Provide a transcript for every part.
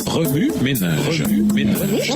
Remue ménage. Remue ménage.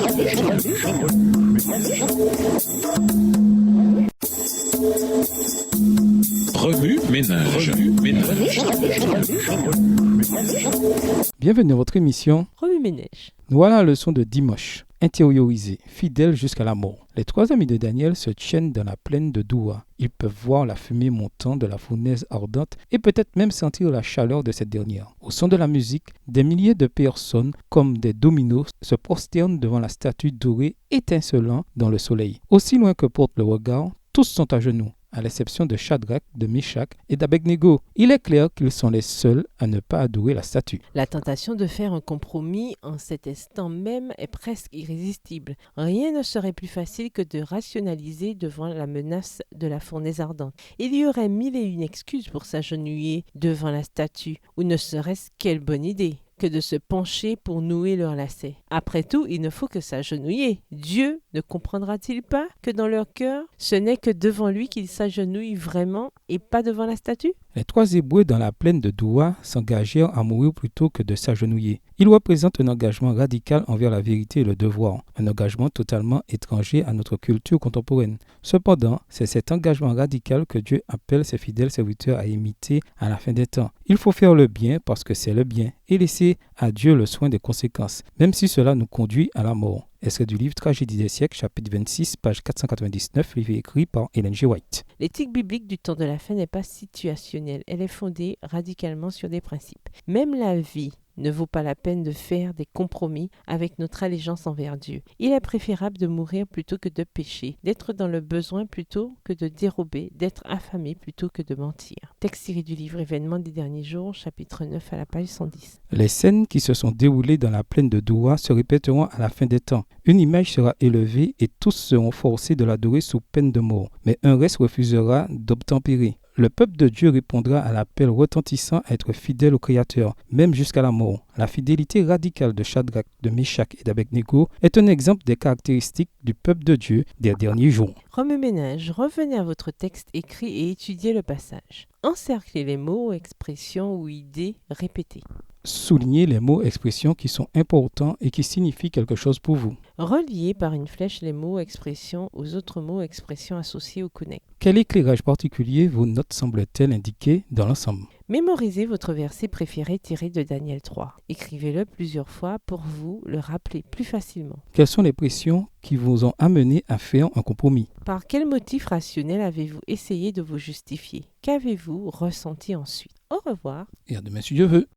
Bienvenue dans votre émission Remue ménage. Voilà la leçon de Dimanche. Intériorisé, fidèle jusqu'à la mort. Les trois amis de Daniel se tiennent dans la plaine de Doua. Ils peuvent voir la fumée montant de la fournaise ardente et peut-être même sentir la chaleur de cette dernière. Au son de la musique, des milliers de personnes, comme des dominos, se prosternent devant la statue dorée étincelant dans le soleil. Aussi loin que porte le regard, tous sont à genoux, à l'exception de Shadrach, de Meshach et d'Abednego. Il est clair qu'ils sont les seuls à ne pas adorer la statue. La tentation de faire un compromis en cet instant même est presque irrésistible. Rien ne serait plus facile que de rationaliser devant la menace de la fournaise ardente. Il y aurait mille et une excuses pour s'agenouiller devant la statue, ou ne serait-ce quelle bonne idée que de se pencher pour nouer leurs lacets. Après tout, il ne faut que s'agenouiller. Dieu ne comprendra-t-il pas que dans leur cœur, ce n'est que devant lui qu'ils s'agenouillent vraiment et pas devant la statue? Les trois Hébreux dans la plaine de Doua s'engagèrent à mourir plutôt que de s'agenouiller. Ils représentent un engagement radical envers la vérité et le devoir, un engagement totalement étranger à notre culture contemporaine. Cependant, c'est cet engagement radical que Dieu appelle ses fidèles serviteurs à imiter à la fin des temps. Il faut faire le bien parce que c'est le bien et laisser à Dieu le soin des conséquences, même si cela nous conduit à la mort. Extrait du livre Tragédie des siècles, chapitre 26, page 499, livre écrit par Ellen G. White. L'éthique biblique du temps de la fin n'est pas situationnelle, elle est fondée radicalement sur des principes. Même la vie ne vaut pas la peine de faire des compromis avec notre allégeance envers Dieu. Il est préférable de mourir plutôt que de pécher, d'être dans le besoin plutôt que de dérober, d'être affamé plutôt que de mentir. Texte tiré du livre Événements des derniers jours, chapitre 9 à la page 110. Les scènes qui se sont déroulées dans la plaine de Doua se répéteront à la fin des temps. Une image sera élevée et tous seront forcés de l'adorer sous peine de mort, mais un reste refusera d'obtempérer. Le peuple de Dieu répondra à l'appel retentissant à être fidèle au Créateur, même jusqu'à la mort. La fidélité radicale de Shadrach, de Meshach et d'Abednego est un exemple des caractéristiques du peuple de Dieu des derniers jours. Remue ménage, revenez à votre texte écrit et étudiez le passage. Encerclez les mots, expressions ou idées répétées. Soulignez les mots, expressions qui sont importants et qui signifient quelque chose pour vous. Reliez par une flèche les mots, expressions aux autres mots, expressions associés ou connectés. Quel éclairage particulier vos notes semblent-elles indiquer dans l'ensemble? Mémorisez votre verset préféré tiré de Daniel 3. Écrivez-le plusieurs fois pour vous le rappeler plus facilement. Quelles sont les pressions qui vous ont amené à faire un compromis? Par quel motif rationnel avez-vous essayé de vous justifier? Qu'avez-vous ressenti ensuite? Au revoir. Et à demain si Dieu veut.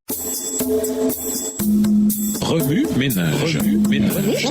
Remue ménage. Remue ménage.